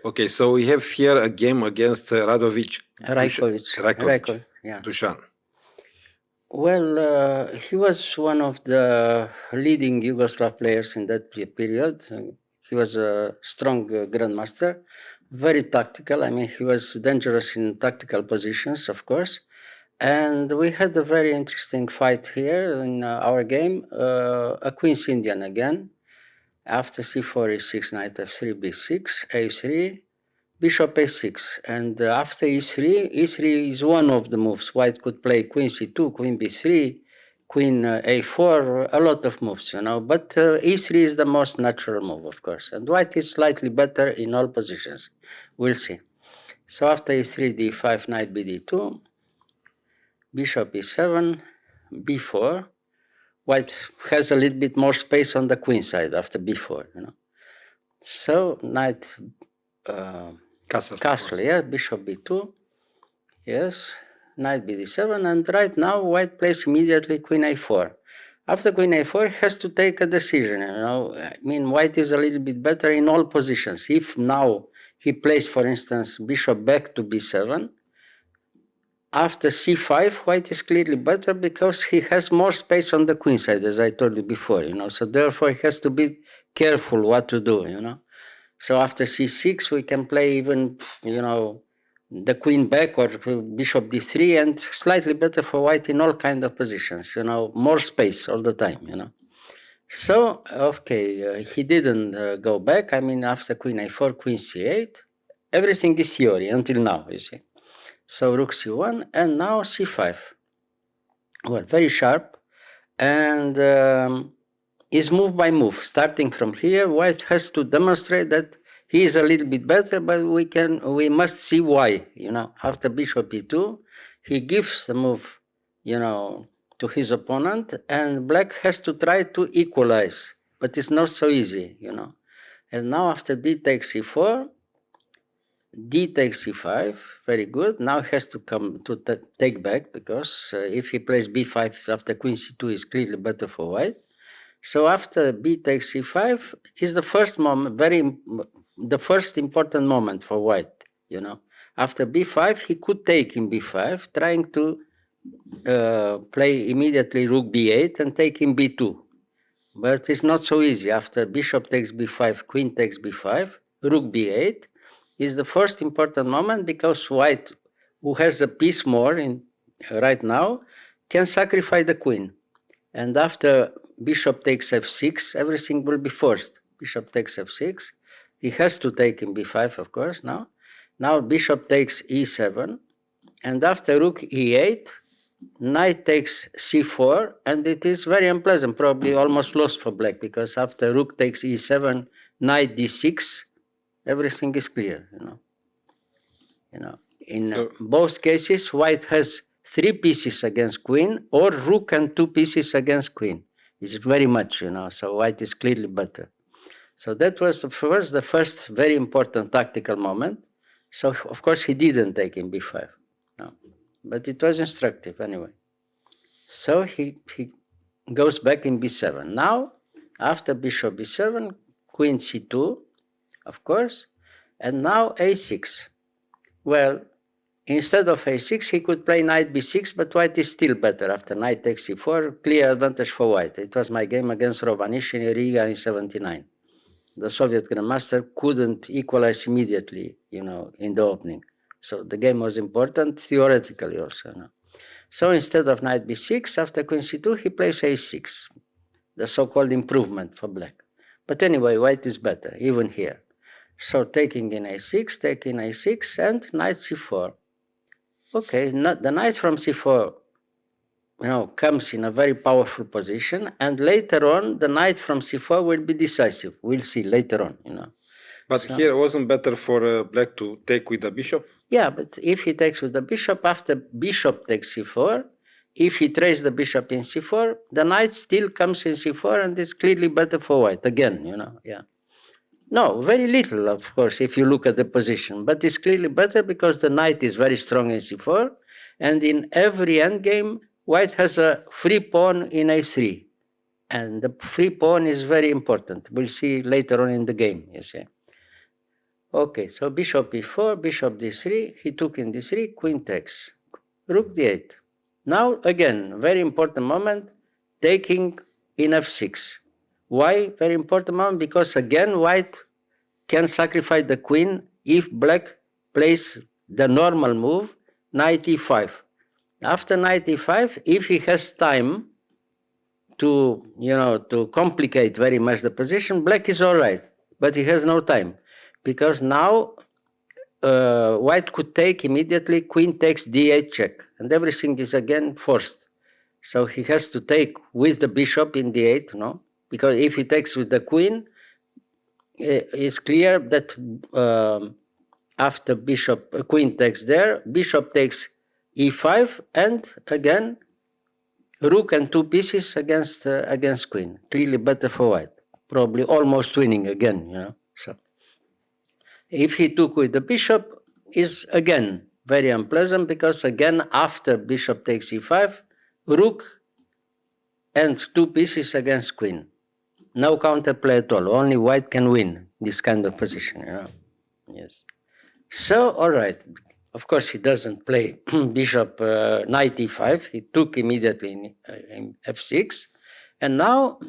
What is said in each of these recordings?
Okay, so we have here a game against Rajkovic, yeah. Dusan. Well, he was one of the leading Yugoslav players in that period. He was a strong grandmaster, very tactical. I mean, he was dangerous in tactical positions, of course. And we had a very interesting fight here in our game, a Queen's Indian again. After c4, e6, knight f3, b6, a3, bishop a6. And after e3, e3 is one of the moves. White could play queen c2, queen b3, queen a4, a lot of moves, you know. But e3 is the most natural move, of course. And white is slightly better in all positions. We'll see. So after e3, d5, knight bd2, bishop e7, b4. White has a little bit more space on the queen side after b4, you know. So knight castle, yeah, bishop b2, yes, knight bd7, and right now white plays immediately queen a4. After queen a4, he has to take a decision, you know. I mean, white is a little bit better in all positions. If now he plays, for instance, bishop back to b7, after c5, white is clearly better because he has more space on the queen side, as I told you before, you know. So therefore, he has to be careful what to do, you know. So after c6, we can play even, you know, the queen back or bishop d3, and slightly better for white in all kind of positions, you know, more space all the time, you know. So, okay, he didn't go back. I mean, after queen a4, queen c8, everything is theory until now, you see. So rook c1, and now c5. Well, very sharp, and is move by move. Starting from here, white has to demonstrate that he is a little bit better, but we must see why. You know, after bishop e2, he gives the move, you know, to his opponent, and black has to try to equalize, but it's not so easy, you know. And now after d takes c4, d takes c5, very good. Now he has to come to take back, because if he plays b5 after queen c2 is clearly better for white. So after b takes c5 is the first moment, the first important moment for white, you know. After b5, he could take in b5, trying to play immediately rook b8 and take in b2. But it's not so easy. After bishop takes b5, queen takes b5, rook b8 is the first important moment, because white, who has a piece more in right now, can sacrifice the queen. And after bishop takes f6, everything will be forced. Bishop takes f6. He has to take in b5, of course, now. Now bishop takes e7. And after rook e8, knight takes c4. And it is very unpleasant, probably almost lost for black, because after rook takes e7, knight d6, everything is clear, you know. In both cases, white has 3 pieces against queen, or rook and 2 pieces against queen. It's very much, you know, so white is clearly better. So that was the first very important tactical moment. So, of course, he didn't take in b5. No. But it was instructive anyway. So he goes back in b7. Now, after bishop b7, queen c2, of course, and now a6. Well, instead of a6, he could play knight b6, but white is still better. After knight takes c4, clear advantage for white. It was my game against Rovanish in Riga in 79. The Soviet grandmaster couldn't equalize immediately, you know, in the opening. So the game was important theoretically also. You know. So instead of knight b6, after queen c2, he plays a6, the so-called improvement for black. But anyway, white is better, even here. So taking in a6, taking a6, and knight c4. Okay, the knight from c4, you know, comes in a very powerful position, and later on, the knight from c4 will be decisive. We'll see later on, you know. But so, here it wasn't better for black to take with the bishop? Yeah, but if he takes with the bishop, after bishop takes c4, if he traces the bishop in c4, the knight still comes in c4, and it's clearly better for white, again, you know, yeah. No, very little, of course, if you look at the position, but it's clearly better because the knight is very strong in c4, and in every endgame, white has a free pawn in a3, and the free pawn is very important. We'll see later on in the game, you see. Okay, so bishop e4, bishop d3, he took in d3, queen takes, rook d8. Now, again, very important moment, taking in f6. Why very important moment? Because again, white can sacrifice the queen if black plays the normal move, knight e5. After knight e5, if he has time to complicate very much the position, black is all right, but he has no time, because now white could take immediately, queen takes d8 check, and everything is again forced. So he has to take with the bishop in d8, because if he takes with the queen, it's clear that after queen takes there, bishop takes e5, and again rook and two pieces against queen. Clearly better for white. Probably almost winning again, So if he took with the bishop, is again very unpleasant, because again after bishop takes e5, rook and two pieces against queen. No counterplay at all. Only white can win this kind of position, Yes. So, all right. Of course, he doesn't play bishop knight e5. He took immediately in f6. And now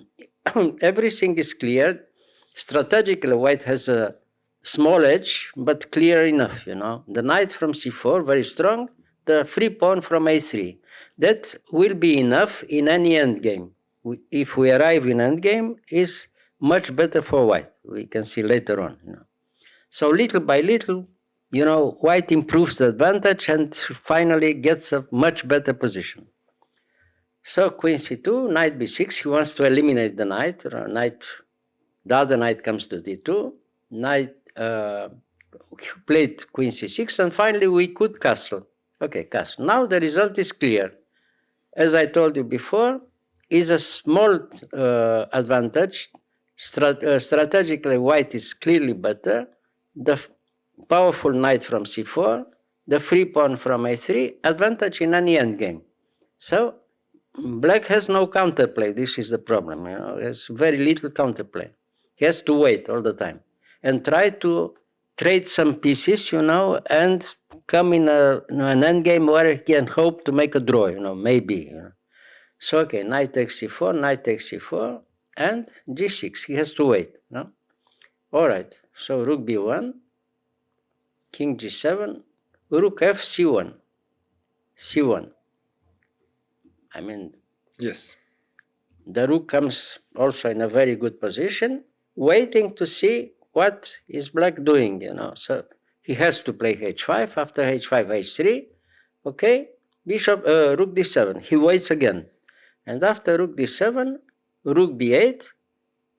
everything is clear. Strategically, white has a small edge, but clear enough, The knight from c4, very strong. The free pawn from a3. That will be enough in any endgame. If we arrive in endgame, is much better for white. We can see later on, So little by little, white improves the advantage and finally gets a much better position. So queen c2, knight b6, he wants to eliminate the knight. The other knight comes to d2. Knight played queen c6, and finally we could castle. Okay, castle. Now the result is clear. As I told you before, is a small advantage. Strategically, white is clearly better. The powerful knight from c4, the free pawn from a3, advantage in any endgame. So black has no counterplay. This is the problem. There's very little counterplay. He has to wait all the time and try to trade some pieces, and come in an endgame where he can hope to make a draw, maybe. So, okay, knight takes c4, knight takes c4, and g6. He has to wait, no? All right, so rook b1, king g7, rook f, c1. c1. I mean, Yes. the rook comes also in a very good position, waiting to see what is black doing, So he has to play h5, after h5, h3, okay? Rook d7, he waits again. And after rook d7, rook b8,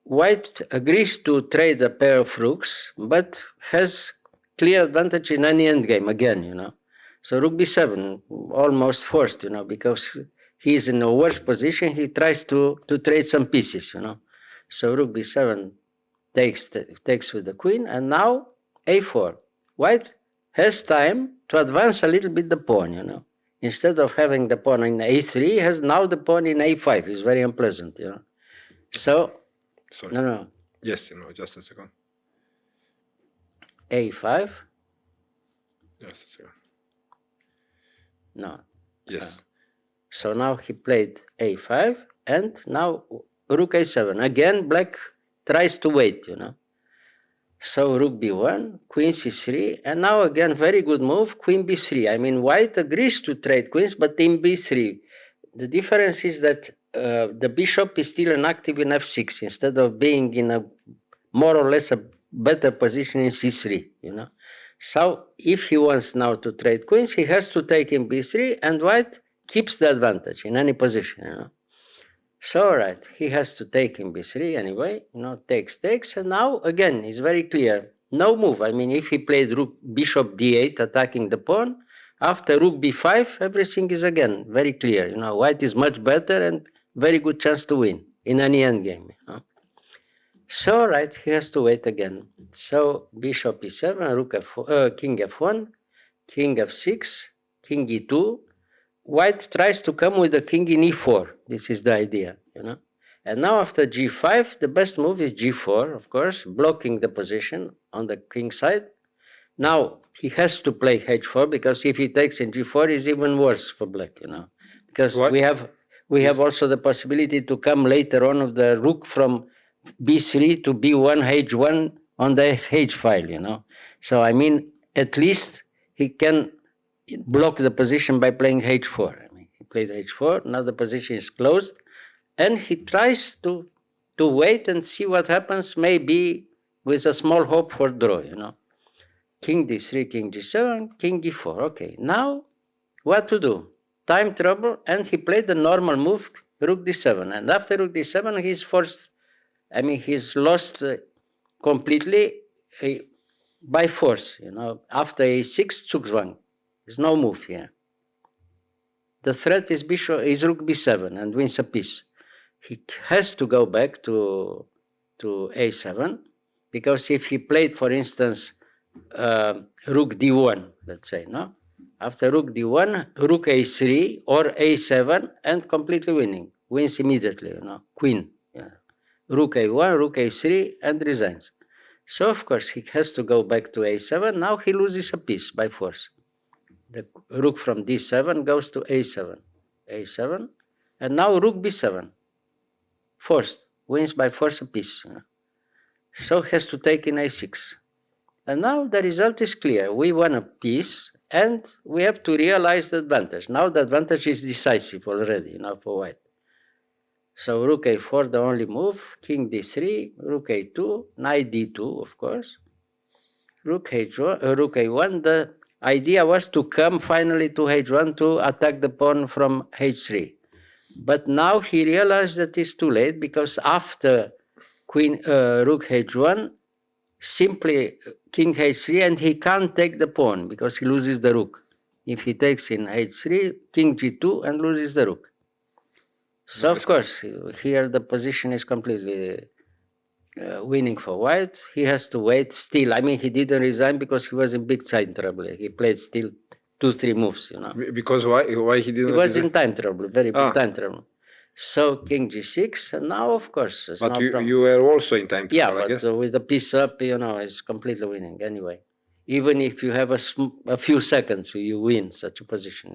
white agrees to trade a pair of rooks, but has clear advantage in any endgame again, So rook b7, almost forced, because he's in a worse position. He tries to trade some pieces, So rook b7 takes with the queen, and now a4. White has time to advance a little bit the pawn, Instead of having the pawn in a3, he has now the pawn in a5. It's very unpleasant, So, Sorry. no. Yes, just a second. a5. Just a second. No. Yes. So now he played a5, and now rook a7. Again, black tries to wait, So rook b1, queen c3, and now again, very good move, queen b3. I mean, white agrees to trade queens, but in b3. The difference is that the bishop is still inactive in f6, instead of being in a more or less a better position in c3, So if he wants now to trade queens, he has to take in b3, and white keeps the advantage in any position, So, all right, he has to take in b3 anyway, takes, and now, again, it's very clear. No move. I mean, if he played bishop d8, attacking the pawn, after rook b5, everything is again very clear. White is much better and very good chance to win in any endgame. So, all right, he has to wait again. So, bishop e7, king f1, king f6, king e2, white tries to come with the king in e4. This is the idea, And now after g5, the best move is g4, of course, blocking the position on the king side. Now he has to play h4 because if he takes in g4, it's even worse for black, because What? we have also the possibility to come later on of the rook from b3 to b1 h1 on the h file, So I mean, at least he can block the position by playing h4. I mean, he played h4. Now the position is closed, and he tries to wait and see what happens. Maybe with a small hope for draw. King d3, king g7, king d4. Okay, now what to do? Time trouble, and he played the normal move, rook d7. And after rook d7, he's forced. I mean, he's lost completely by force. After a6, zugzwang. There's no move here. The threat is rook b7 and wins a piece. He has to go back to a7, because if he played, for instance, rook d1, let's say, no? After rook d1, rook a3 or a7, and completely winning. Wins immediately, queen. Yeah. Rook a1, rook a3, and resigns. So, of course, he has to go back to a7. Now he loses a piece by force. The rook from d7 goes to a7. a7, and now rook b7. Forced. Wins by force a piece. So has to take in a6. And now the result is clear. We won a piece, and we have to realize the advantage. Now the advantage is decisive already, for white. So rook a4, the only move, king d3, rook a2, knight d2, of course. Rook a1, the idea was to come finally to h1 to attack the pawn from h3. But now he realized that it's too late, because after rook h1, simply king h3, and he can't take the pawn because he loses the rook. If he takes in h3, king g2, and loses the rook. So, of course, here the position is completely winning for white. He has to wait still. I mean, he didn't resign because he was in big time trouble. He played still 2-3 moves, Because why he didn't? He was in time trouble, very big time trouble. So king g6, and now, of course, it's but no problem. you were also in time trouble, Yeah, I guess. but with the piece up, it's completely winning anyway. Even if you have a few seconds, you win such a position.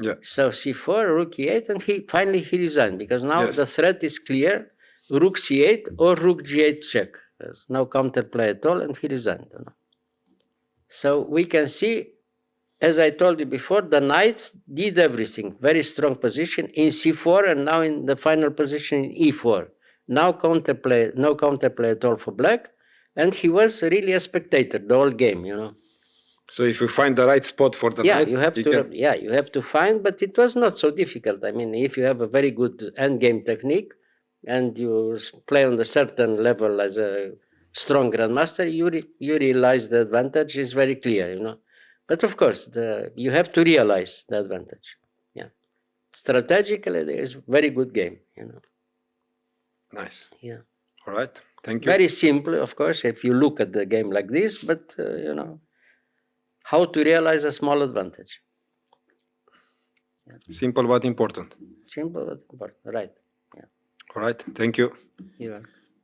Yeah. So c4, rook e8, and finally he resigned, because now the threat is clear: rook c8 or rook g8 check. There's no counterplay at all, and he resigned. So we can see, as I told you before, the knight did everything. Very strong position in c4, and now in the final position in e4. No counterplay at all for black, and he was really a spectator the whole game, So if you find the right spot for the knight, you have to find, but it was not so difficult. I mean, if you have a very good endgame technique and you play on a certain level as a strong grandmaster, you realize the advantage is very clear, But of course, you have to realize the advantage. Yeah, strategically, it is very good game. Nice. Yeah. All right. Thank you. Very simple, of course, if you look at the game like this, but how to realize a small advantage. Yeah. Simple but important. Simple but important. Right. Yeah. All right. Thank you. You are.